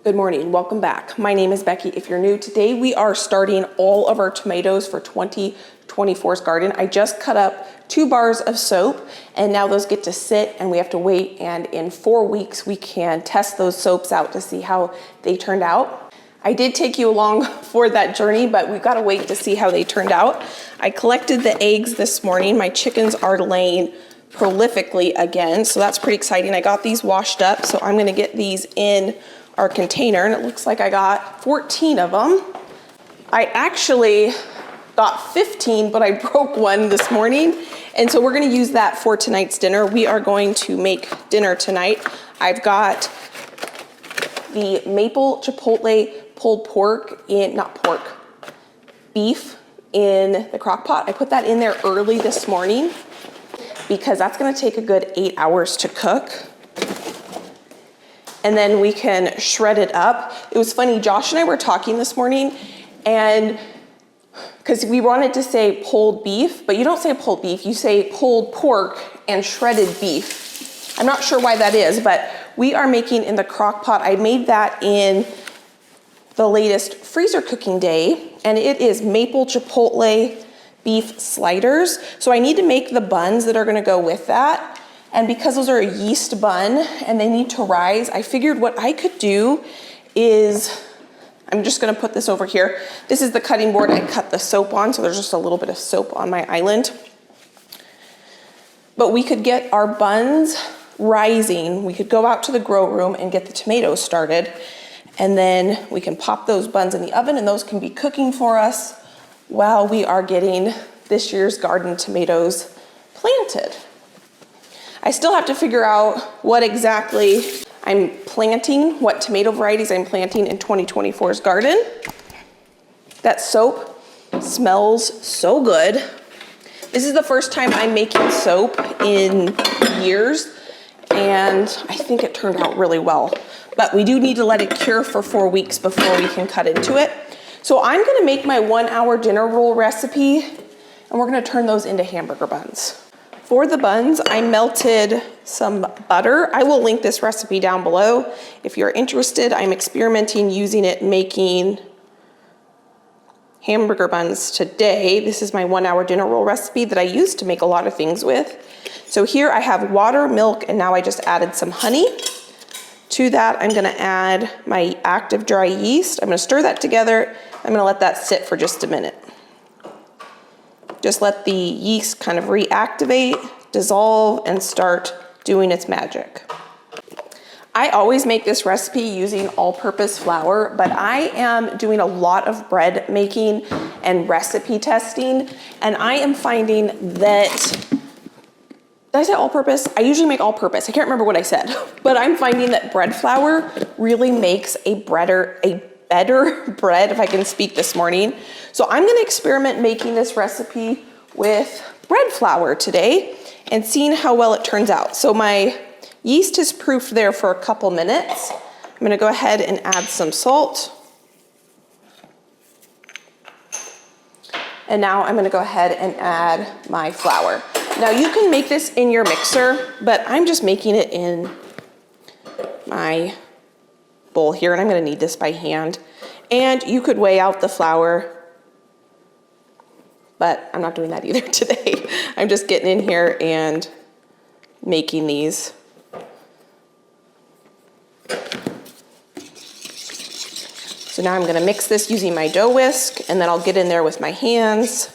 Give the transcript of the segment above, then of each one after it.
Good morning, welcome back. My name is Becky. If you're new, today we are starting all of our tomatoes for 2024's garden. I just cut up 2 bars of soap and now those get to sit and we have to wait, and in 4 weeks we can test those soaps out to see how they turned out. I did take you along for that journey, but we've got to wait to see how they turned out. I collected the eggs this morning. My chickens are laying prolifically again, so that's pretty exciting. I got these washed up, so I'm gonna get these in our container, and it looks like I got 14 of them. I actually got 15, but I broke one this morning, and so we're gonna use that for tonight's dinner. We are going to make dinner tonight. I've got the maple chipotle pulled pork in, beef in the crock pot. I put that in there early this morning because that's gonna take a good 8 hours to cook. And then we can shred it up. It was funny, Josh and I were talking this morning, and because we wanted to say pulled beef, but you don't say pulled beef, you say pulled pork and shredded beef. I'm not sure why that is, but we are making in the crock pot. I made that in the latest freezer cooking day, and it is maple chipotle beef sliders. So I need to make the buns that are gonna go with that. And because those are a yeast bun and they need to rise, I figured what I could do is, I'm just gonna put this over here. This is the cutting board I cut the soap on, so there's just a little bit of soap on my island. But we could get our buns rising. We could go out to the grow room and get the tomatoes started, and then we can pop those buns in the oven, and those can be cooking for us while we are getting this year's garden tomatoes planted. I still have to figure out what exactly I'm planting, what tomato varieties I'm planting in 2024's garden. That soap smells so good. This is the first time I'm making soap in years, and I think it turned out really well. But we do need to let it cure for 4 weeks before we can cut into it. So I'm gonna make my 1-hour dinner roll recipe, and we're gonna turn those into hamburger buns. For the buns, I melted some butter. I will link this recipe down below. If you're interested, I'm experimenting using it making hamburger buns today. This is my 1-hour dinner roll recipe that I used to make a lot of things with. So here I have water, milk, and now I just added some honey. To that, I'm gonna add my active dry yeast. I'm gonna stir that together. I'm gonna let that sit for just a minute. Just let the yeast kind of reactivate, dissolve, and start doing its magic. I always make this recipe using all-purpose flour, but I am doing a lot of bread making and recipe testing, and I am finding that, did I say all-purpose? I usually make all-purpose. I can't remember what I said, but I'm finding that bread flour really makes a better bread, if I can speak this morning. So I'm gonna experiment making this recipe with bread flour today and seeing how well it turns out. So my yeast is proofed there for a couple minutes. I'm gonna go ahead and add some salt. And now I'm gonna go ahead and add my flour. Now you can make this in your mixer, but I'm just making it in my bowl here, and I'm gonna knead this by hand. And you could weigh out the flour, but I'm not doing that either today. I'm just getting in here and making these. So now I'm gonna mix this using my dough whisk, and then I'll get in there with my hands.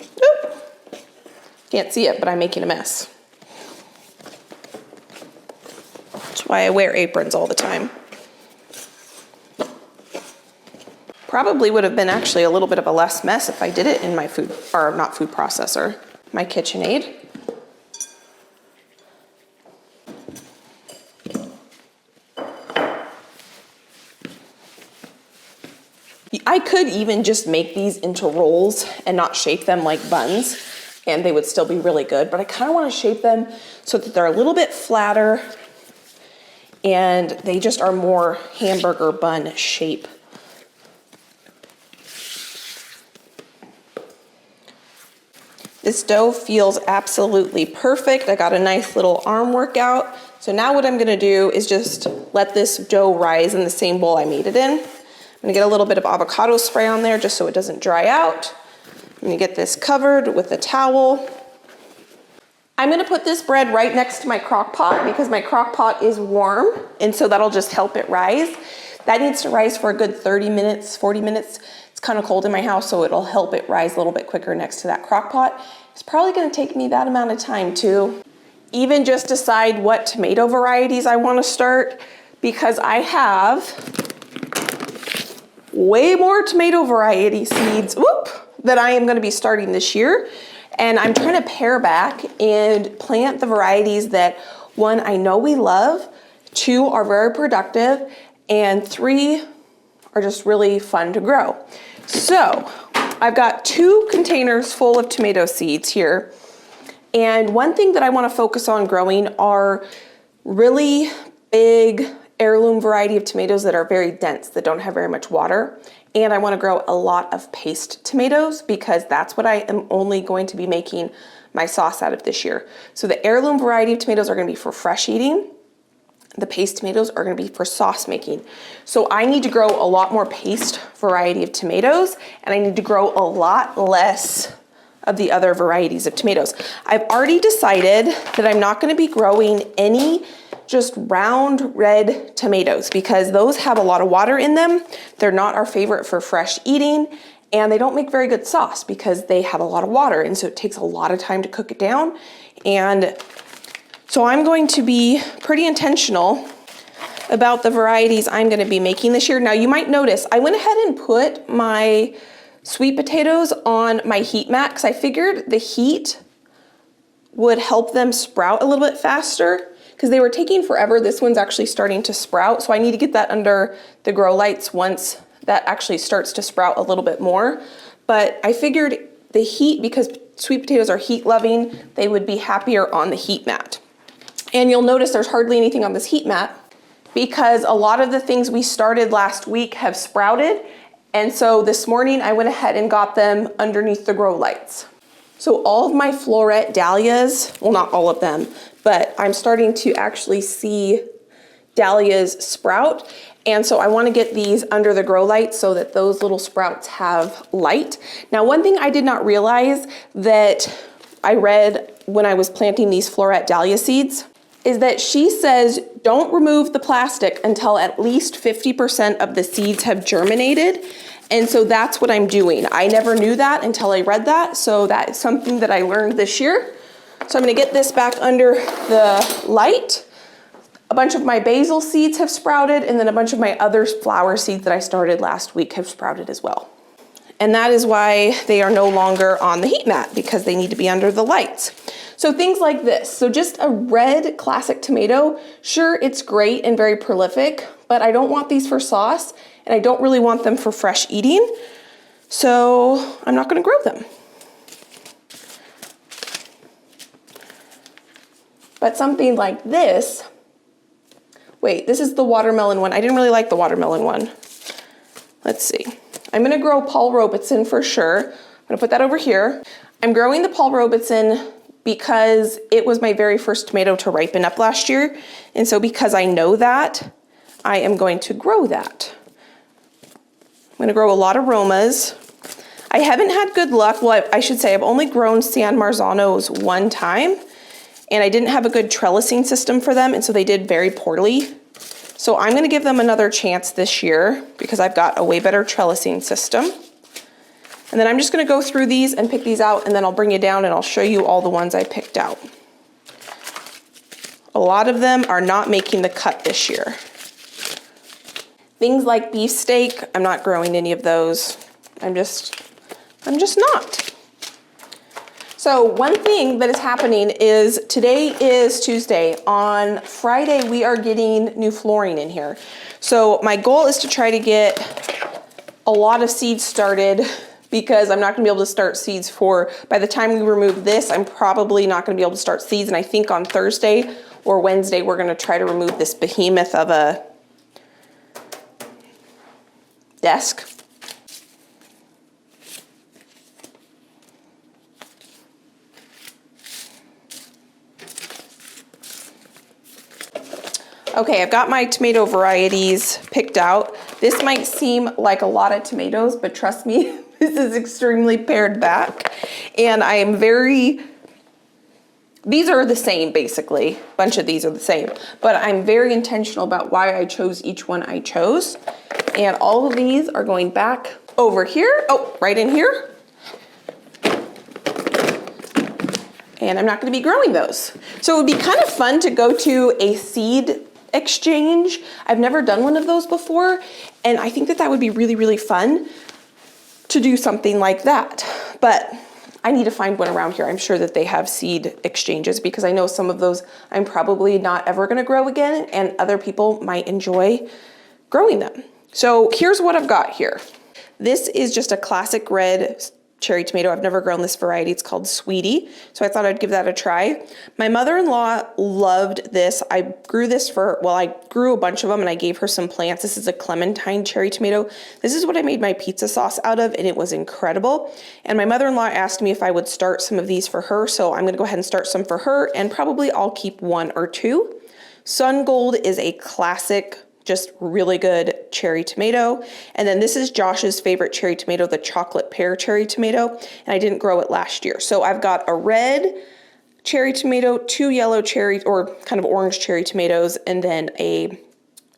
Oop. Can't see it, but I'm making a mess. That's why I wear aprons all the time. Probably would have been actually a little bit of a less mess if I did it in my food, or not food processor, my KitchenAid. I could even just make these into rolls and not shape them like buns, and they would still be really good, but I kind of want to shape them so that they're a little bit flatter and they just are more hamburger bun shape. This dough feels absolutely perfect. I got a nice little arm workout. So now what I'm gonna do is just let this dough rise in the same bowl I made it in. I'm gonna get a little bit of avocado spray on there just so it doesn't dry out. I'm gonna get this covered with a towel. I'm gonna put this bread right next to my crock pot because my crock pot is warm, and so that'll just help it rise. That needs to rise for a good 30 minutes, 40 minutes. It's kind of cold in my house, so it'll help it rise a little bit quicker next to that crock pot. It's probably gonna take me that amount of time to even just decide what tomato varieties I wanna start, because I have way more tomato variety seeds, that I am gonna be starting this year. And I'm trying to pare back and plant the varieties that, one, I know we love, two, are very productive, and three, are just really fun to grow. So I've got 2 containers full of tomato seeds here. And one thing that I want to focus on growing are really big heirloom variety of tomatoes that are very dense, that don't have very much water. And I want to grow a lot of paste tomatoes because that's what I am only going to be making my sauce out of this year. So the heirloom variety of tomatoes are going to be for fresh eating. The paste tomatoes are going to be for sauce making. So I need to grow a lot more paste variety of tomatoes, and I need to grow a lot less of the other varieties of tomatoes. I've already decided that I'm not going to be growing any just round red tomatoes because those have a lot of water in them. They're not our favorite for fresh eating, and they don't make very good sauce because they have a lot of water, and so it takes a lot of time to cook it down. And so I'm going to be pretty intentional about the varieties I'm going to be making this year. Now you might notice I went ahead and put my sweet potatoes on my heat mat because I figured the heat would help them sprout a little bit faster because they were taking forever. This one's actually starting to sprout, so I need to get that under the grow lights once that actually starts to sprout a little bit more. But I figured the heat, because sweet potatoes are heat loving, they would be happier on the heat mat. And you'll notice there's hardly anything on this heat mat because a lot of the things we started last week have sprouted. And so this morning I went ahead and got them underneath the grow lights. So all of my floret dahlias, well, not all of them, but I'm starting to actually see dahlias sprout. And so I want to get these under the grow light so that those little sprouts have light. Now, one thing I did not realize that I read when I was planting these floret dahlia seeds is that she says don't remove the plastic until at least 50% of the seeds have germinated. And so that's what I'm doing. I never knew that until I read that. So that is something that I learned this year. So I'm gonna get this back under the light. A bunch of my basil seeds have sprouted, and then a bunch of my other flower seeds that I started last week have sprouted as well. And that is why they are no longer on the heat mat, because they need to be under the lights. So things like this. So just a red classic tomato, sure, it's great and very prolific, but I don't want these for sauce, and I don't really want them for fresh eating. So I'm not gonna grow them. But something like this, wait, this is the watermelon one. I didn't really like the watermelon one. Let's see. I'm gonna grow Paul Robeson for sure. I'm gonna put that over here. I'm growing the Paul Robeson because it was my very first tomato to ripen up last year. And so because I know that, I am going to grow that. I'm gonna grow a lot of Romas. I haven't had good luck. Well, I should say I've only grown San Marzanos one time, and I didn't have a good trellising system for them, and so they did very poorly. So I'm gonna give them another chance this year because I've got a way better trellising system. And then I'm just gonna go through these and pick these out, and then I'll bring you down and I'll show you all the ones I picked out. A lot of them are not making the cut this year. Things like beefsteak, I'm not growing any of those. I'm just not. So one thing that is happening is today is Tuesday. On Friday, we are getting new flooring in here. So my goal is to try to get a lot of seeds started because I'm not gonna be able to start seeds by the time we remove this, I'm probably not gonna be able to start seeds. And I think on Thursday or Wednesday, we're gonna try to remove this behemoth of a desk. Okay, I've got my tomato varieties picked out. This might seem like a lot of tomatoes, but trust me, this is extremely pared back. And I am these are the same basically. A bunch of these are the same, but I'm very intentional about why I chose each one I chose. And all of these are going back over here. Oh, right in here. And I'm not gonna be growing those. So it would be kind of fun to go to a seed exchange. I've never done one of those before, and I think that that would be really, really fun to do something like that. But I need to find one around here. I'm sure that they have seed exchanges because I know some of those I'm probably not ever gonna grow again, and other people might enjoy growing them. So here's what I've got here. This is just a classic red cherry tomato. I've never grown this variety. It's called Sweetie. So I thought I'd give that a try. My mother-in-law loved this. I grew this I grew a bunch of them and I gave her some plants. This is a clementine cherry tomato. This is what I made my pizza sauce out of, and it was incredible. And my mother-in-law asked me if I would start some of these for her. So I'm gonna go ahead and start some for her, and probably I'll keep one or two. Sun Gold is a classic, just really good cherry tomato. And then this is Josh's favorite cherry tomato, the chocolate pear cherry tomato. And I didn't grow it last year. So I've got a red cherry tomato, two yellow cherry or kind of orange cherry tomatoes, and then a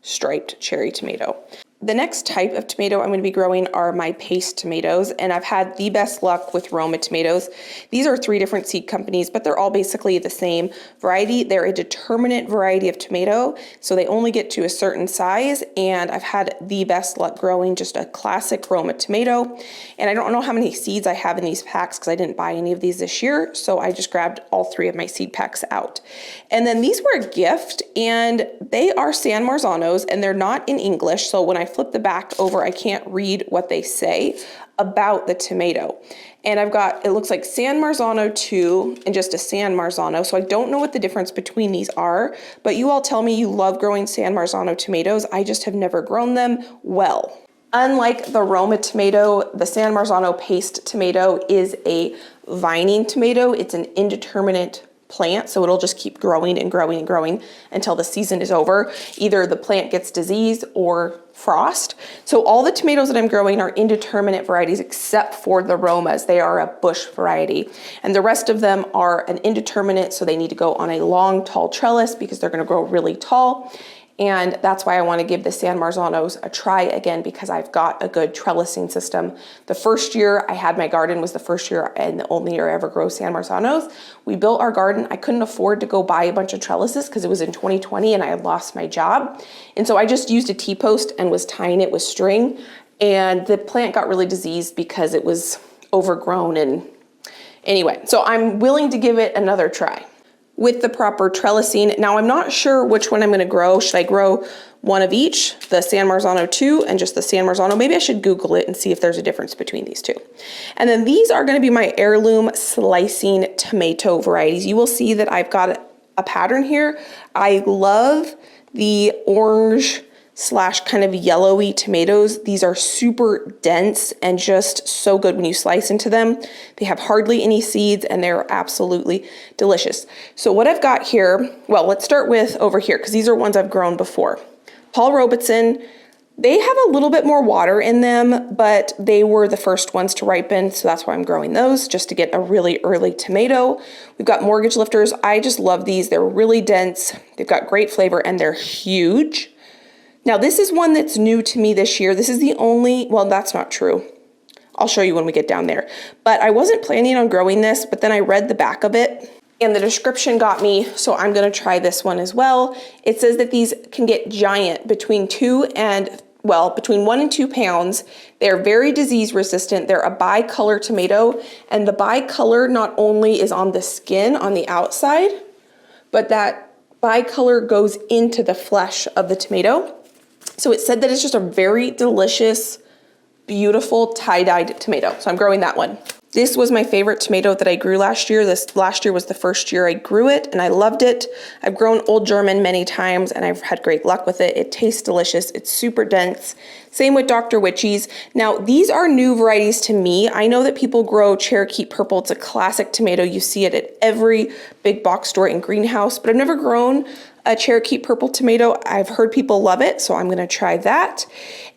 striped cherry tomato. The next type of tomato I'm going to be growing are my paste tomatoes, and I've had the best luck with Roma tomatoes. These are 3 different seed companies, but they're all basically the same variety. They're a determinate variety of tomato, so they only get to a certain size, and I've had the best luck growing just a classic Roma tomato. And I don't know how many seeds I have in these packs because I didn't buy any of these this year, so I just grabbed all 3 of my seed packs out. And then these were a gift, and they are San Marzanos, and they're not in English, so when I flip the back over, I can't read what they say about the tomato. And I've got, it looks like San Marzano 2 and just a San Marzano. So I don't know what the difference between these are, but you all tell me you love growing San Marzano tomatoes. I just have never grown them well. Unlike the Roma tomato, the San Marzano paste tomato is a vining tomato. It's an indeterminate plant, so it'll just keep growing and growing and growing until the season is over. Either the plant gets disease or frost. So all the tomatoes that I'm growing are indeterminate varieties except for the Romas. They are a bush variety. And the rest of them are an indeterminate, so they need to go on a long, tall trellis because they're gonna grow really tall. And that's why I want to give the San Marzanos a try again, because I've got a good trellising system. The first year I had my garden was the first year and the only year I ever grow San Marzanos. We built our garden. I couldn't afford to go buy a bunch of trellises because it was in 2020 and I had lost my job. And so I just used a T-post and was tying it with string. And the plant got really diseased because it was overgrown. And anyway, so I'm willing to give it another try with the proper trellising. Now I'm not sure which one I'm gonna grow. Should I grow one of each, the San Marzano 2 and just the San Marzano? Maybe I should Google it and see if there's a difference between these two. And then these are gonna be my heirloom slicing tomato varieties. You will see that I've got a pattern here. I love the orange slash kind of yellowy tomatoes. These are super dense and just so good when you slice into them. They have hardly any seeds and they're absolutely delicious. So what I've got here, well, let's start with over here because these are ones I've grown before. Paul Robeson, they have a little bit more water in them, but they were the first ones to ripen, so that's why I'm growing those, just to get a really early tomato. We've got mortgage lifters. I just love these. They're really dense. They've got great flavor and they're huge. Now this is one that's new to me this year. This is the only, well, that's not true. I'll show you when we get down there. But I wasn't planning on growing this, but then I read the back of it and the description got me, so I'm gonna try this one as well. It says that these can get giant between 1 and 2 pounds. They're very disease resistant. They're a bicolor tomato, and the bicolor not only is on the skin on the outside, but that bicolor goes into the flesh of the tomato. So it said that it's just a very delicious, beautiful tie-dyed tomato. So I'm growing that one. This was my favorite tomato that I grew last year. This last year was the first year I grew it and I loved it. I've grown Old German many times and I've had great luck with it. It tastes delicious. It's super dense. Same with Dr. Witchy's. Now these are new varieties to me. I know that people grow Cherokee Purple. It's a classic tomato. You see it at every big box store and greenhouse, but I've never grown a Cherokee purple tomato. I've heard people love it, so I'm gonna try that.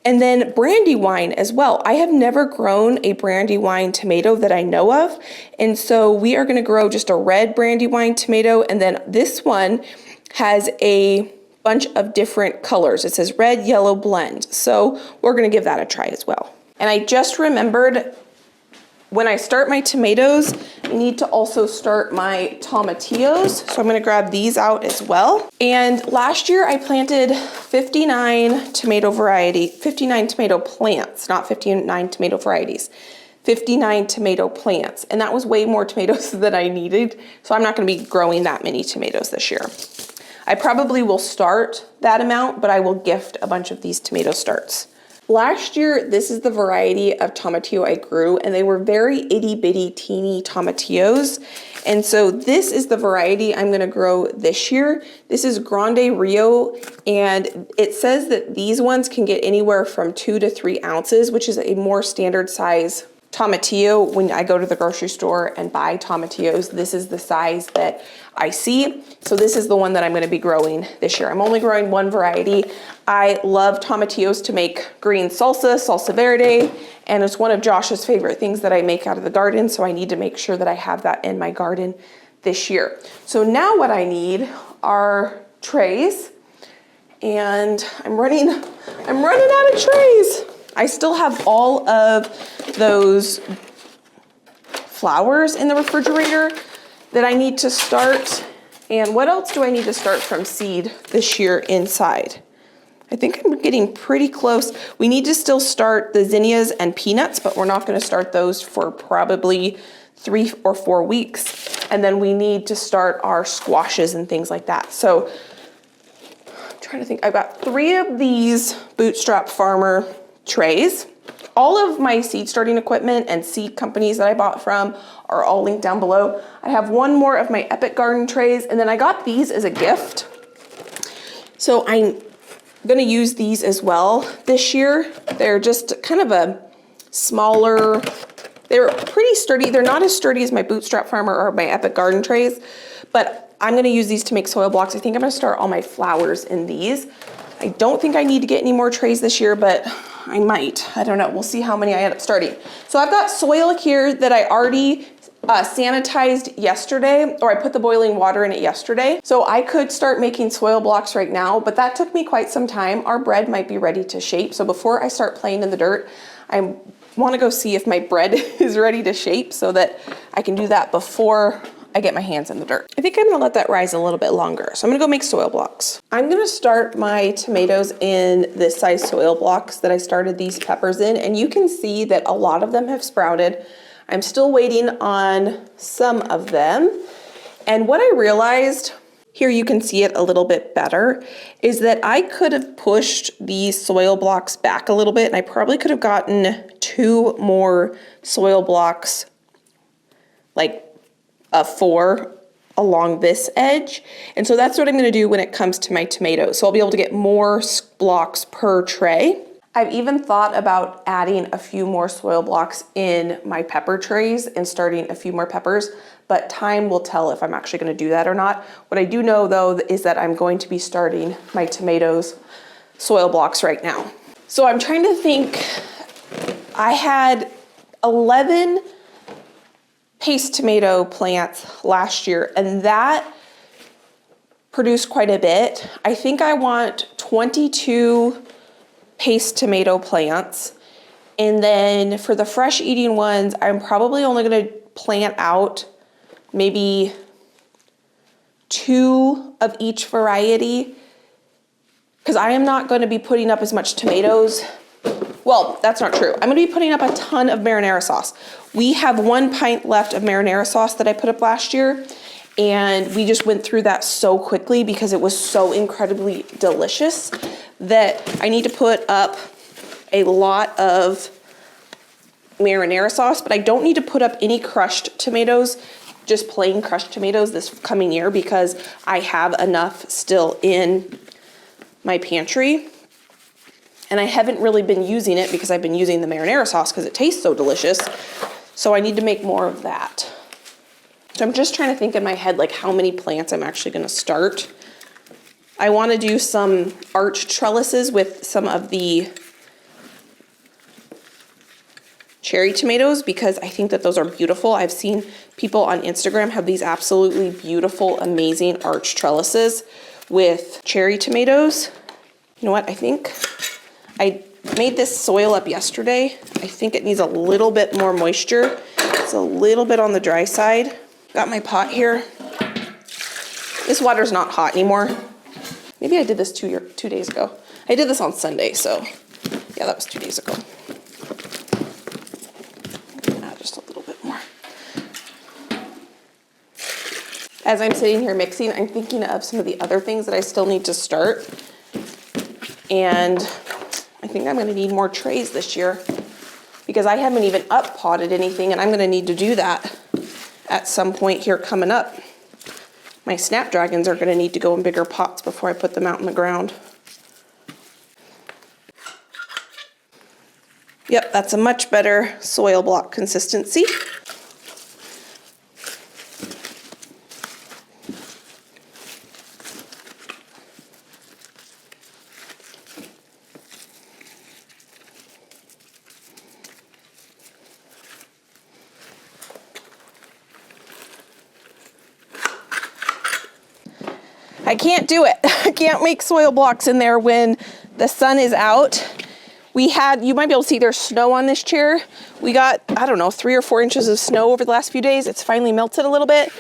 And then Brandywine as well. I have never grown a Brandywine tomato that I know of. And so we are gonna grow just a red Brandywine tomato. And then this one has a bunch of different colors. It says red, yellow blend. So we're gonna give that a try as well. And I just remembered, when I start my tomatoes, I need to also start my tomatillos. So I'm gonna grab these out as well. And last year I planted 59 tomato plants, not 59 tomato varieties, 59 tomato plants. And that was way more tomatoes than I needed. So I'm not gonna be growing that many tomatoes this year. I probably will start that amount, but I will gift a bunch of these tomato starts. Last year, this is the variety of tomatillo I grew, and they were very itty bitty teeny tomatillos. And so this is the variety I'm gonna grow this year. This is Grande Rio, and it says that these ones can get anywhere from 2 to 3 ounces, which is a more standard size tomatillo. When I go to the grocery store and buy tomatillos, this is the size that I see. So this is the one that I'm gonna be growing this year. I'm only growing one variety. I love tomatillos to make green salsa, salsa verde, and it's one of Josh's favorite things that I make out of the garden, so I need to make sure that I have that in my garden this year. So now what I need are trays, and I'm running out of trays. I still have all of those flowers in the refrigerator that I need to start. And what else do I need to start from seed this year inside? I think I'm getting pretty close. We need to still start the zinnias and peanuts, but we're not gonna start those for probably 3 or 4 weeks. And then we need to start our squashes and things like that. So I'm trying to think, I've got 3 of these Bootstrap Farmer trays. All of my seed starting equipment and seed companies that I bought from are all linked down below. I have 1 more of my Epic Garden trays, and then I got these as a gift. So I'm gonna use these as well this year. They're just kind of a smaller, they're pretty sturdy. They're not as sturdy as my Bootstrap Farmer or my Epic Garden trays, but I'm gonna use these to make soil blocks. I think I'm gonna start all my flowers in these. I don't think I need to get any more trays this year, but I might. I don't know. We'll see how many I end up starting. So I've got soil here that I already sanitized yesterday, or I put the boiling water in it yesterday. So I could start making soil blocks right now, but that took me quite some time. Our bread might be ready to shape. So before I start playing in the dirt, I want to go see if my bread is ready to shape so that I can do that before I get my hands in the dirt. I think I'm gonna let that rise a little bit longer. So I'm gonna go make soil blocks. I'm gonna start my tomatoes in this size soil blocks that I started these peppers in, and you can see that a lot of them have sprouted. I'm still waiting on some of them. And what I realized, here you can see it a little bit better, is that I could have pushed these soil blocks back a little bit, and I probably could have gotten 2 more soil blocks, like 4 along this edge. And so that's what I'm gonna do when it comes to my tomatoes. So I'll be able to get more blocks per tray. I've even thought about adding a few more soil blocks in my pepper trays and starting a few more peppers, but time will tell if I'm actually gonna do that or not. What I do know though is that I'm going to be starting my tomatoes soil blocks right now. So I'm trying to think, I had 11 paste tomato plants last year, and that produced quite a bit. I think I want 22 paste tomato plants. And then for the fresh eating ones, I'm probably only gonna plant out maybe 2 of each variety, because I am not gonna be putting up as much tomatoes. Well, that's not true. I'm gonna be putting up a ton of marinara sauce. We have 1 pint left of marinara sauce that I put up last year, and we just went through that so quickly because it was so incredibly delicious that I need to put up a lot of marinara sauce, but I don't need to put up any crushed tomatoes, just plain crushed tomatoes this coming year, because I have enough still in my pantry. And I haven't really been using it because I've been using the marinara sauce because it tastes so delicious. So I need to make more of that. So I'm just trying to think in my head like how many plants I'm actually gonna start. I want to do some arch trellises with some of the cherry tomatoes because I think that those are beautiful. I've seen people on Instagram have these absolutely beautiful, amazing arch trellises with cherry tomatoes. You know what? I think I made this soil up yesterday. I think it needs a little bit more moisture. It's a little bit on the dry side. Got my pot here. This water's not hot anymore. Maybe I did this 2 days ago. I did this on Sunday, so yeah, that was 2 days ago. Add just a little bit more. As I'm sitting here mixing, I'm thinking of some of the other things that I still need to start. And I think I'm gonna need more trays this year because I haven't even up potted anything, and I'm gonna need to do that at some point here coming up. My snapdragons are gonna need to go in bigger pots before I put them out in the ground. Yep, that's a much better soil block consistency. I can't do it. I can't make soil blocks in there when the sun is out. You might be able to see there's snow on this chair. We got, I don't know, 3 or 4 inches of snow over the last few days. It's finally melted a little bit.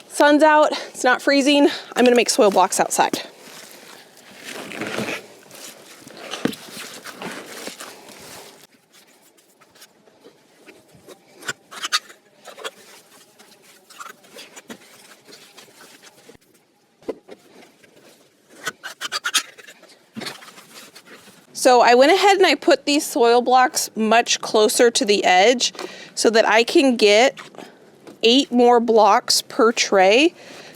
Sun's out, it's not freezing. I'm gonna make soil blocks outside. So I went ahead and I put these soil blocks much closer to the edge so that I can get 8 more blocks per tray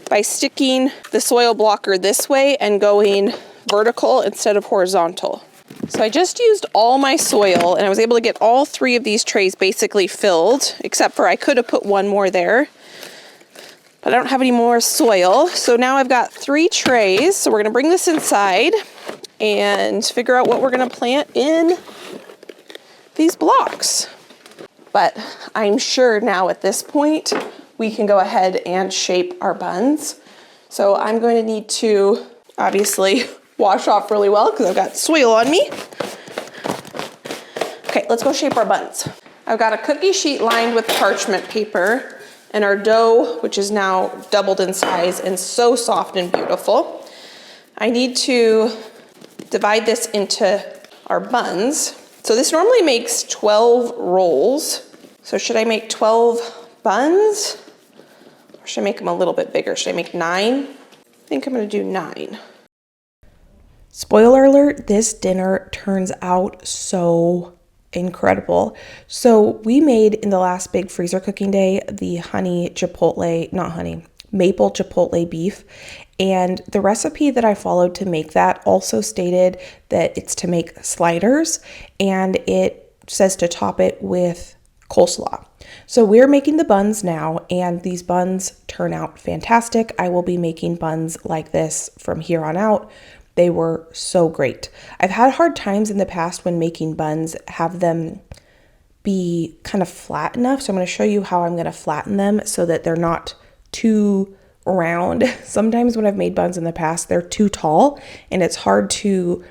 by sticking the soil blocker this way and going vertical instead of horizontal. So I just used all my soil and I was able to get all 3 of these trays basically filled, except for I could have put 1 more there. But I don't have any more soil. So now I've got 3 trays. So we're gonna bring this inside and figure out what we're gonna plant in these blocks. But I'm sure now at this point, we can go ahead and shape our buns. So I'm going to need to obviously wash off really well because I've got soil on me. Okay, let's go shape our buns. I've got a cookie sheet lined with parchment paper and our dough, which is now doubled in size and so soft and beautiful. I need to divide this into our buns. So this normally makes 12 rolls. So should I make 12 buns? Or should I make them a little bit bigger? Should I make 9? I think I'm gonna do 9. Spoiler alert, this dinner turns out so incredible. So we made in the last big freezer cooking day, the maple chipotle beef. And the recipe that I followed to make that also stated that it's to make sliders and it says to top it with coleslaw. So we're making the buns now and these buns turn out fantastic. I will be making buns like this from here on out. They were so great. I've had hard times in the past when making buns, have them be kind of flat enough. So I'm going to show you how I'm going to flatten them so that they're not too round. Sometimes when I've made buns in the past, they're too tall and it's hard to,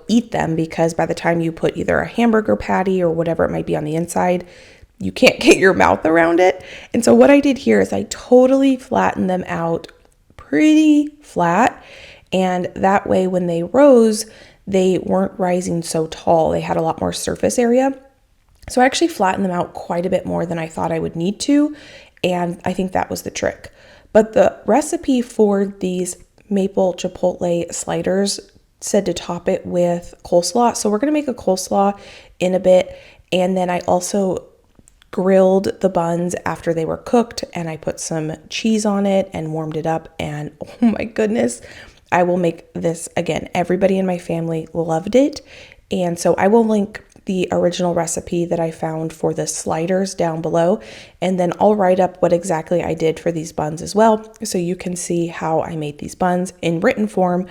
eat them because by the time you put either a hamburger patty or whatever it might be on the inside, you can't get your mouth around it. And so what I did here is I totally flattened them out pretty flat. And that way when they rose, they weren't rising so tall. They had a lot more surface area. So I actually flattened them out quite a bit more than I thought I would need to. And I think that was the trick. But the recipe for these maple chipotle sliders said to top it with coleslaw. So we're going to make a coleslaw in a bit. And then I also grilled the buns after they were cooked and I put some cheese on it and warmed it up. And oh my goodness, I will make this again. Everybody in my family loved it. And so I will link the original recipe that I found for the sliders down below, and then I'll write up what exactly I did for these buns as well, so you can see how I made these buns in written form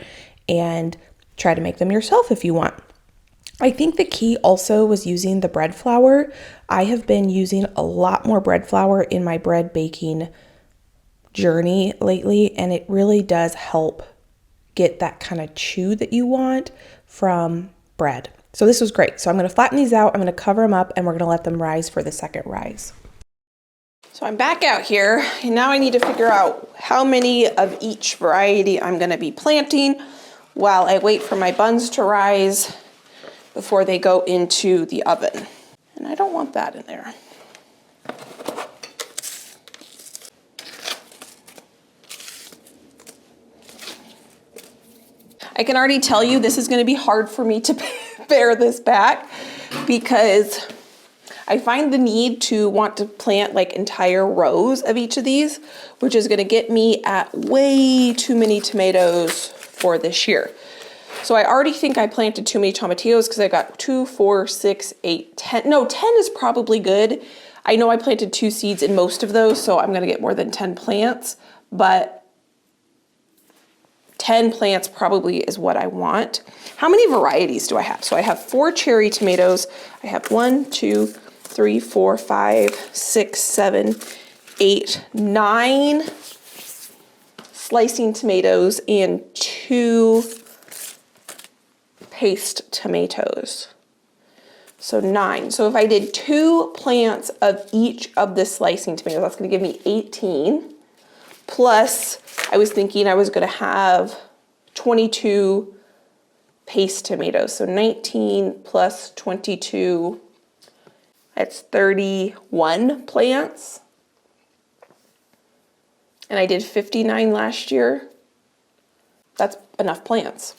and try to make them yourself if you want. I think the key also was using the bread flour. I have been using a lot more bread flour in my bread baking journey lately, and it really does help get that kind of chew that you want from bread. So this was great. So I'm going to flatten these out, I'm going to cover them up, and we're going to let them rise for the second rise. So I'm back out here, and now I need to figure out how many of each variety I'm going to be planting while I wait for my buns to rise before they go into the oven. And I don't want that in there. I can already tell you this is going to be hard for me to bear this back, because I find the need to want to plant like entire rows of each of these, which is going to get me at way too many tomatoes for this year. So I already think I planted too many tomatillos, because I got 2, 4, 6, 8, 10. No, 10 is probably good. I know I planted 2 seeds in most of those, so I'm going to get more than 10 plants, but 10 plants probably is what I want. How many varieties do I have? So I have 4 cherry tomatoes. I have 1, 2, 3, 4, 5, 6, 7, 8, 9 slicing tomatoes and 2 paste tomatoes. So 9. So if I did 2 plants of each of the slicing tomatoes, that's going to give me 18. Plus, I was thinking I was going to have 22 paste tomatoes. So 19 plus 22, that's 31 plants. And I did 59 last year. That's enough plants.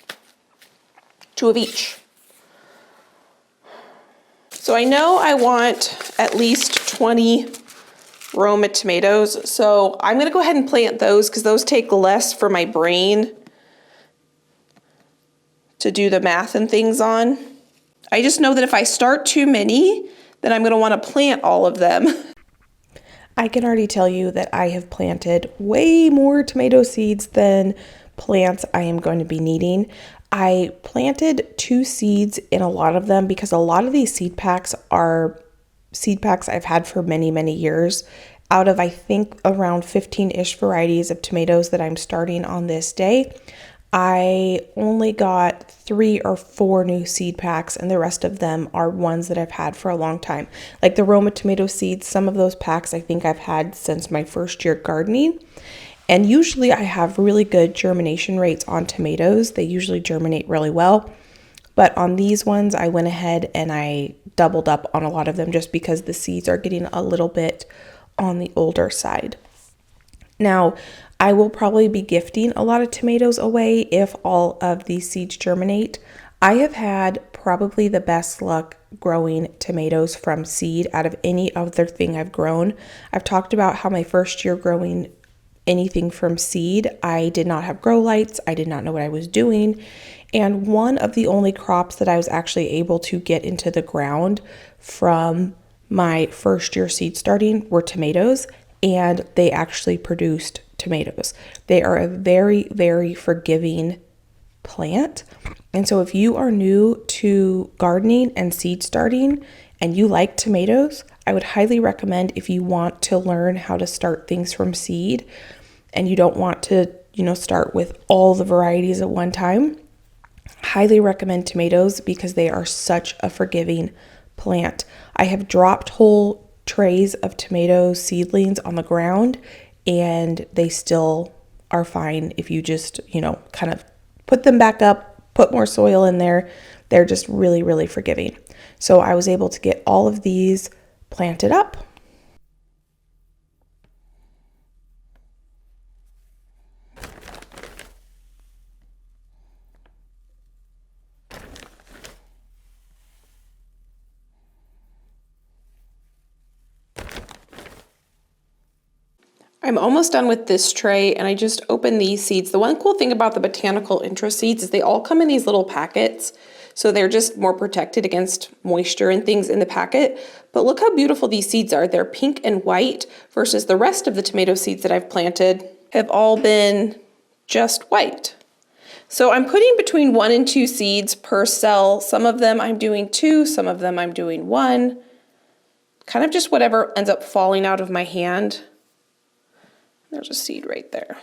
2 of each. So I know I want at least 20 Roma tomatoes, so I'm going to go ahead and plant those, because those take less for my brain to do the math and things on. I just know that if I start too many, then I'm going to want to plant all of them. I can already tell you that I have planted way more tomato seeds than plants I am going to be needing. I planted 2 seeds in a lot of them, because a lot of these seed packs are seed packs I've had for many, many years. Out of, I think, around 15-ish varieties of tomatoes that I'm starting on this day, I only got 3 or 4 new seed packs, and the rest of them are ones that I've had for a long time. Like the Roma tomato seeds, some of those packs I think I've had since my first year gardening. And usually I have really good germination rates on tomatoes. They usually germinate really well. But on these ones, I went ahead and I doubled up on a lot of them, just because the seeds are getting a little bit on the older side. Now, I will probably be gifting a lot of tomatoes away if all of these seeds germinate. I have had probably the best luck growing tomatoes from seed out of any other thing I've grown. I've talked about how my first year growing anything from seed, I did not have grow lights. I did not know what I was doing. And one of the only crops that I was actually able to get into the ground from my first year seed starting were tomatoes, and they actually produced tomatoes. They are a very, very forgiving plant. And so if you are new to gardening and seed starting and you like tomatoes, I would highly recommend, if you want to learn how to start things from seed and you don't want to, start with all the varieties at one time, highly recommend tomatoes, because they are such a forgiving plant. I have dropped whole trays of tomato seedlings on the ground, and they still are fine if you just, kind of put them back up, put more soil in there. They're just really, really forgiving. So I was able to get all of these planted up. I'm almost done with this tray, and I just opened these seeds. The one cool thing about the botanical interest seeds is they all come in these little packets, so they're just more protected against moisture and things in the packet. But look how beautiful these seeds are. They're pink and white versus the rest of the tomato seeds that I've planted have all been just white. So I'm putting between 1 and 2 seeds per cell. Some of them I'm doing 2, some of them I'm doing 1. Kind of just whatever ends up falling out of my hand. There's a seed right there.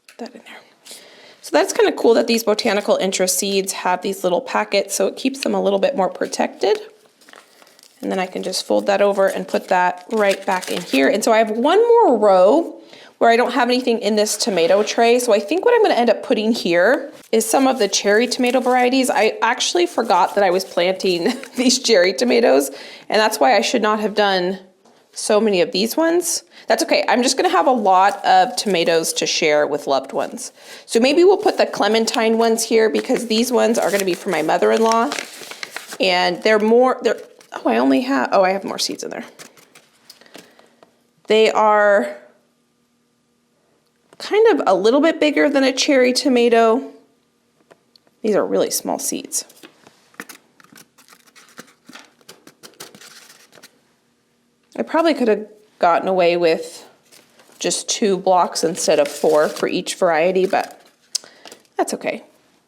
Put that in there. So that's kind of cool that these botanical interest seeds have these little packets, so it keeps them a little bit more protected. And then I can just fold that over and put that right back in here. And so I have one more row where I don't have anything in this tomato tray. So I think what I'm going to end up putting here is some of the cherry tomato varieties. I actually forgot that I was planting these cherry tomatoes, and that's why I should not have done so many of these ones. That's okay. I'm just going to have a lot of tomatoes to share with loved ones. So maybe we'll put the clementine ones here because these ones are going to be for my mother-in-law. And I have more seeds in there. They are kind of a little bit bigger than a cherry tomato. These are really small seeds. I probably could have gotten away with just 2 blocks instead of 4 for each variety, but that's okay.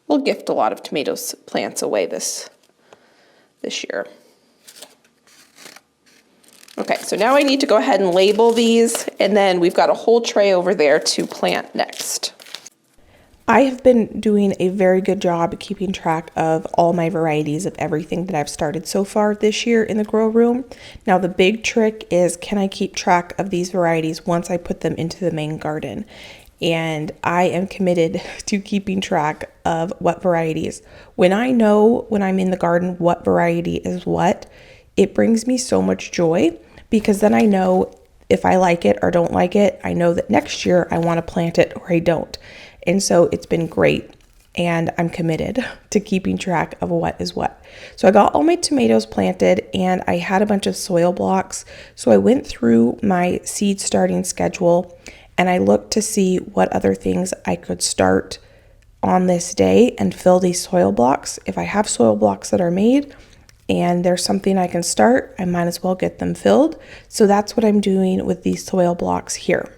We'll gift a lot of tomato plants away this year. Okay, so now I need to go ahead and label these, and then we've got a whole tray over there to plant next. I have been doing a very good job keeping track of all my varieties of everything that I've started so far this year in the grow room. Now the big trick is, can I keep track of these varieties once I put them into the main garden? And I am committed to keeping track of what varieties. When I know when I'm in the garden what variety is what, it brings me so much joy because then I know if I like it or don't like it. I know that next year I want to plant it or I don't. And so it's been great, and I'm committed to keeping track of what is what. So I got all my tomatoes planted, and I had a bunch of soil blocks. So I went through my seed starting schedule, and I looked to see what other things I could start on this day and fill these soil blocks. If I have soil blocks that are made and there's something I can start, I might as well get them filled. So that's what I'm doing with these soil blocks here.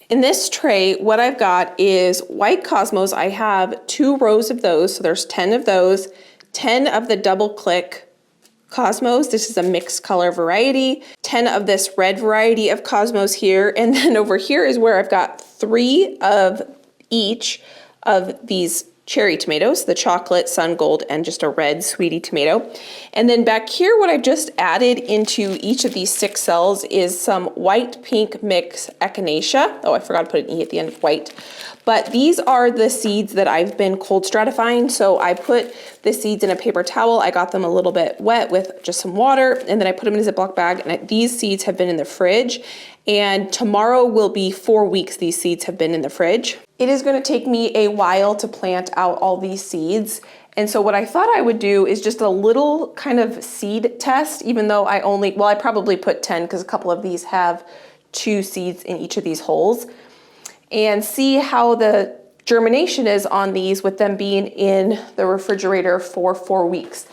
In this tray, what I've got is white cosmos. I have 2 rows of those, so there's 10 of those, 10 of the double click cosmos. This is a mixed color variety, 10 of this red variety of cosmos here, and then over here is where I've got 3 of each of these cherry tomatoes, the chocolate, sun gold, and just a red sweetie tomato. And then back here, what I've just added into each of these 6 cells is some white pink mix echinacea. Oh, I forgot to put an E at the end of white. But these are the seeds that I've been cold stratifying. So I put the seeds in a paper towel. I got them a little bit wet with just some water, and then I put them in a Ziploc bag. And these seeds have been in the fridge. And tomorrow will be 4 weeks these seeds have been in the fridge. It is going to take me a while to plant out all these seeds. And so what I thought I would do is just a little kind of seed test, even though I probably put 10 because a couple of these have 2 seeds in each of these holes, and see how the germination is on these with them being in the refrigerator for 4 weeks.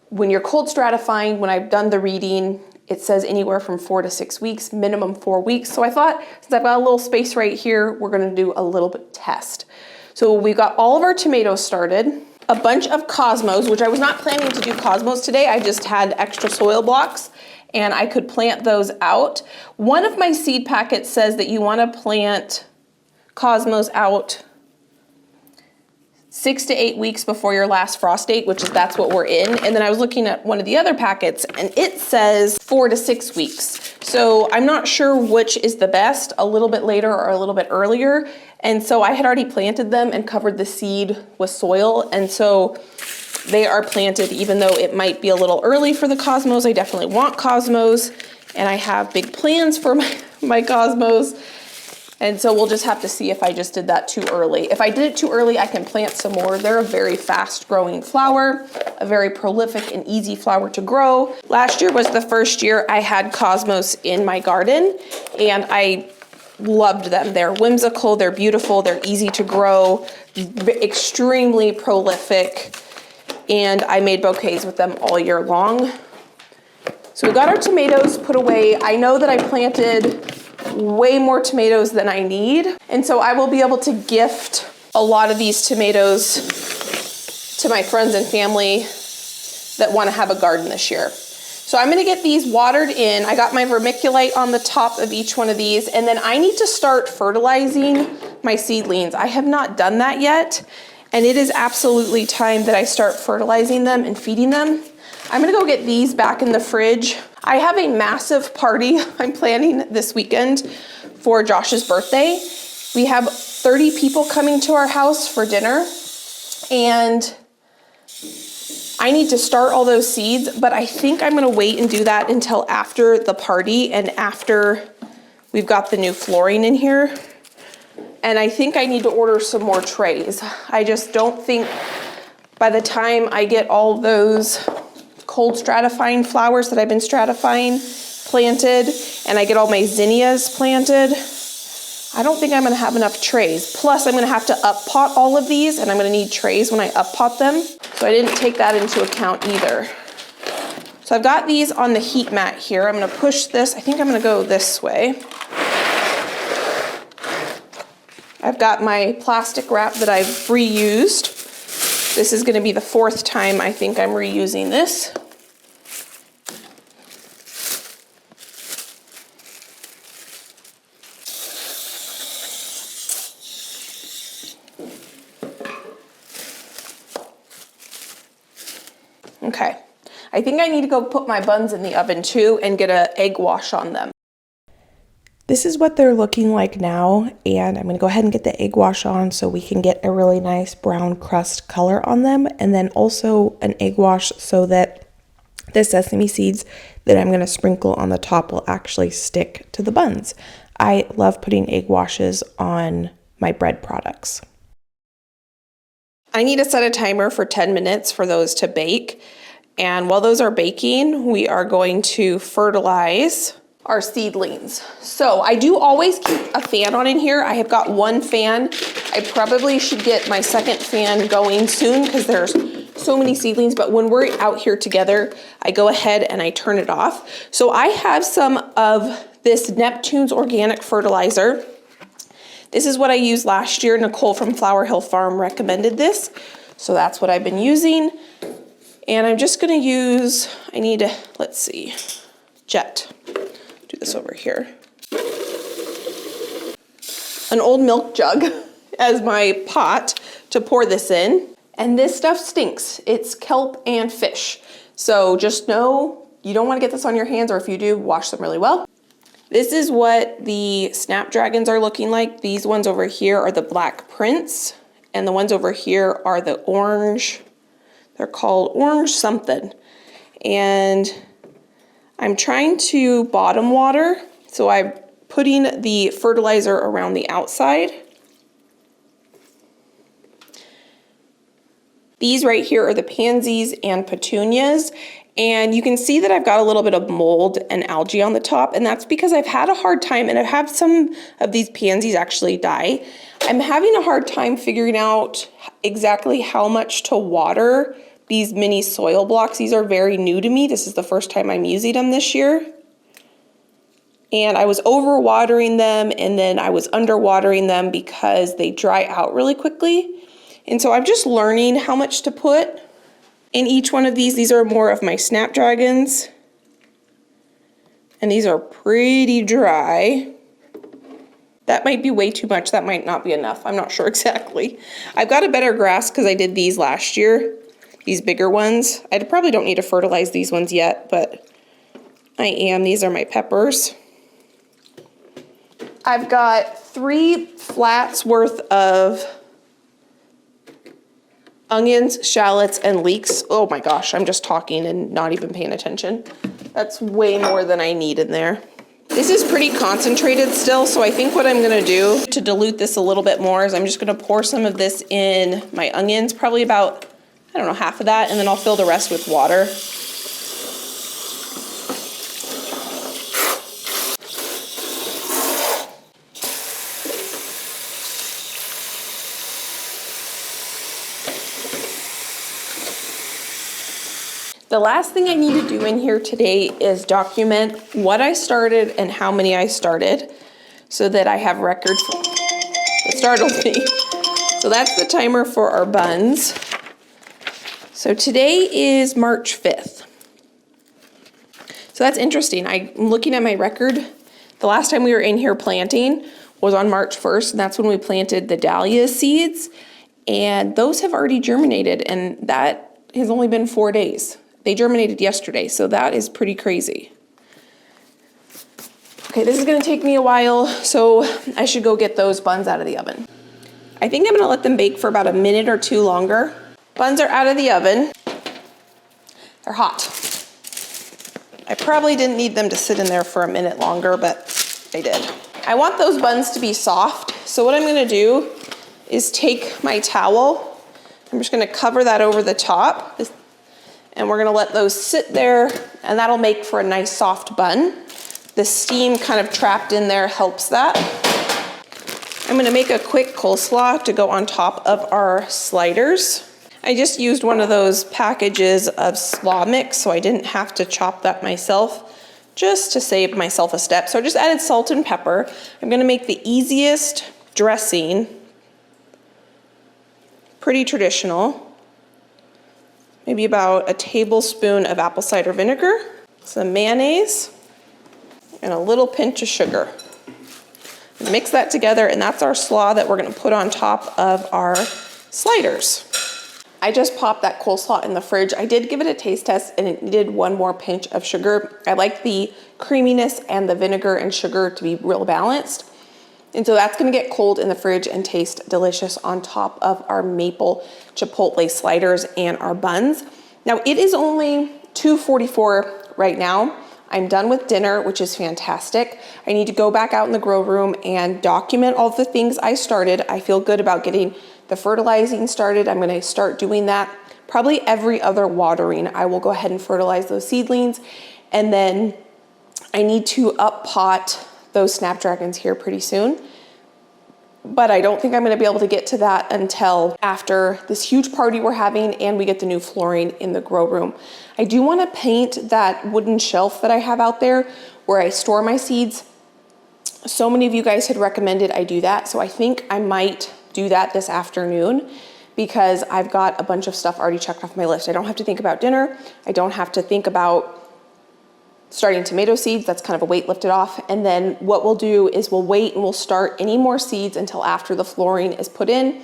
When you're cold stratifying, when I've done the reading, it says anywhere from 4 to 6 weeks, minimum 4 weeks. So I thought, since I've got a little space right here, we're gonna do a little bit test. So we've got all of our tomatoes started, a bunch of cosmos, which I was not planning to do cosmos today. I just had extra soil blocks and I could plant those out. One of my seed packets says that you wanna plant cosmos out 6 to 8 weeks before your last frost date, that's what we're in. And then I was looking at one of the other packets and it says 4 to 6 weeks. So I'm not sure which is the best, a little bit later or a little bit earlier. And so I had already planted them and covered the seed with soil. And so they are planted, even though it might be a little early for the cosmos. I definitely want cosmos, and I have big plans for my cosmos. And so we'll just have to see if I just did that too early. If I did it too early, I can plant some more. They're a very fast growing flower, a very prolific and easy flower to grow. Last year was the first year I had cosmos in my garden, and I loved them. They're whimsical, they're beautiful, they're easy to grow, extremely prolific, and I made bouquets with them all year long. So we got our tomatoes put away. I know that I planted way more tomatoes than I need, and so I will be able to gift a lot of these tomatoes to my friends and family that want to have a garden this year. So I'm gonna get these watered in. I got my vermiculite on the top of each one of these, and then I need to start fertilizing my seedlings. I have not done that yet, and it is absolutely time that I start fertilizing them and feeding them. I'm gonna go get these back in the fridge. I have a massive party I'm planning this weekend for Josh's birthday. We have 30 people coming to our house for dinner, and I need to start all those seeds, but I think I'm gonna wait and do that until after the party and after we've got the new flooring in here. And I think I need to order some more trays. I just don't think by the time I get all those cold stratifying flowers that I've been stratifying planted and I get all my zinnias planted, I don't think I'm gonna have enough trays. Plus I'm gonna have to up pot all of these, and I'm gonna need trays when I up pot them. So I didn't take that into account either. So I've got these on the heat mat here. I'm gonna push this, I think I'm gonna go this way. I've got my plastic wrap that I've reused. This is gonna be the 4th time I think I'm reusing this. Okay, I think I need to go put my buns in the oven too and get an egg wash on them. This is what they're looking like now, and I'm gonna go ahead and get the egg wash on so we can get a really nice brown crust color on them, and then also an egg wash so that the sesame seeds that I'm gonna sprinkle on the top will actually stick to the buns. I love putting egg washes on my bread products. I need to set a timer for 10 minutes for those to bake. And while those are baking, we are going to fertilize our seedlings. So I do always keep a fan on in here. I have got one fan. I probably should get my second fan going soon because there's so many seedlings, but when we're out here together, I go ahead and I turn it off. So I have some of this Neptune's organic fertilizer. This is what I used last year. Nicole from Flower Hill Farm recommended this. So that's what I've been using. And I'm just gonna use, I need to, let's see, Jet. Do this over here. An old milk jug as my pot to pour this in. And this stuff stinks. It's kelp and fish. So just know you don't wanna get this on your hands, or if you do, wash them really well. This is what the snapdragons are looking like. These ones over here are the black prince, and the ones over here are the orange. They're called orange something. And I'm trying to bottom water, so I'm putting the fertilizer around the outside. These right here are the pansies and petunias. And you can see that I've got a little bit of mold and algae on the top, and that's because I've had a hard time, and I've had some of these pansies actually die. I'm having a hard time figuring out exactly how much to water these mini soil blocks. These are very new to me. This is the first time I'm using them this year. And I was overwatering them, and then I was underwatering them because they dry out really quickly. And so I'm just learning how much to put in each one of these. These are more of my snapdragons, and these are pretty dry. That might be way too much. That might not be enough. I'm not sure exactly. I've got a better grass because I did these last year, these bigger ones. I probably don't need to fertilize these ones yet, but I am. These are my peppers. I've got 3 flats worth of onions, shallots, and leeks. Oh my gosh, I'm just talking and not even paying attention. That's way more than I need in there. This is pretty concentrated still, so I think what I'm gonna do to dilute this a little bit more is I'm just gonna pour some of this in my onions, probably about, I don't know, half of that, and then I'll fill the rest with water. The last thing I need to do in here today is document what I started and how many I started so that I have record for it. Startled me. So that's the timer for our buns. So today is March 5th. So that's interesting. I'm looking at my record. The last time we were in here planting was on March 1st, and that's when we planted the dahlia seeds, and those have already germinated, and that has only been 4 days. They germinated yesterday, so that is pretty crazy. Okay, this is gonna take me a while, so I should go get those buns out of the oven. I think I'm gonna let them bake for about a minute or two longer. Buns are out of the oven. They're hot. I probably didn't need them to sit in there for a minute longer, but they did. I want those buns to be soft, so what I'm gonna do is take my towel. I'm just gonna cover that over the top, and we're gonna let those sit there, and that'll make for a nice soft bun. The steam kind of trapped in there helps that. I'm gonna make a quick coleslaw to go on top of our sliders. I just used one of those packages of slaw mix, so I didn't have to chop that myself, just to save myself a step. So I just added salt and pepper. I'm gonna make the easiest dressing, pretty traditional. Maybe about a tablespoon of apple cider vinegar, some mayonnaise, and a little pinch of sugar. Mix that together, and that's our slaw that we're gonna put on top of our sliders. I just popped that coleslaw in the fridge. I did give it a taste test, and it needed one more pinch of sugar. I like the creaminess and the vinegar and sugar to be real balanced. And so that's gonna get cold in the fridge and taste delicious on top of our maple chipotle sliders and our buns. Now it is only 2:44 right now. I'm done with dinner, which is fantastic. I need to go back out in the grow room and document all the things I started. I feel good about getting the fertilizing started. I'm gonna start doing that probably every other watering. I will go ahead and fertilize those seedlings, and then I need to up pot those snapdragons here pretty soon. But I don't think I'm gonna be able to get to that until after this huge party we're having and we get the new flooring in the grow room. I do wanna paint that wooden shelf that I have out there where I store my seeds. So many of you guys had recommended I do that, so I think I might do that this afternoon because I've got a bunch of stuff already checked off my list. I don't have to think about dinner. I don't have to think about starting tomato seeds. That's kind of a weight lifted off. And then what we'll do is we'll wait and we'll start any more seeds until after the flooring is put in,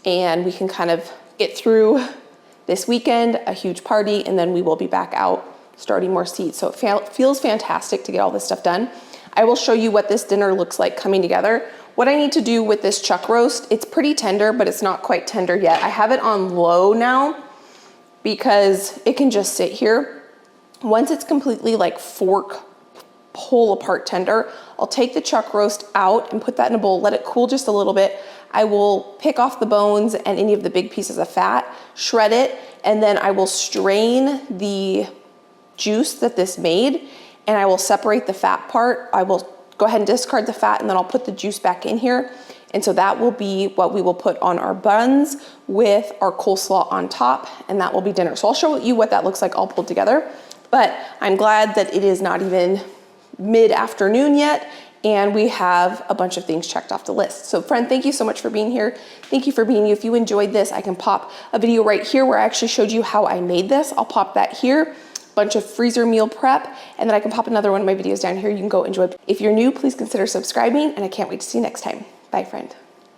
and we can kind of get through this weekend, a huge party, and then we will be back out starting more seeds. So it feels fantastic to get all this stuff done. I will show you what this dinner looks like coming together. What I need to do with this chuck roast, it's pretty tender, but it's not quite tender yet. I have it on low now because it can just sit here. Once it's completely like fork pull apart tender, I'll take the chuck roast out and put that in a bowl, let it cool just a little bit. I will pick off the bones and any of the big pieces of fat, shred it, and then I will strain the juice that this made, and I will separate the fat part. I will go ahead and discard the fat, and then I'll put the juice back in here. And so that will be what we will put on our buns with our coleslaw on top, and that will be dinner. So I'll show you what that looks like all pulled together. But I'm glad that it is not even mid-afternoon yet, and we have a bunch of things checked off the list. So friend, thank you so much for being here. Thank you for being you. If you enjoyed this, I can pop a video right here where I actually showed you how I made this. I'll pop that here, bunch of freezer meal prep, and then I can pop another one of my videos down here you can go enjoy. If you're new, please consider subscribing, and I can't wait to see you next time. Bye, friend.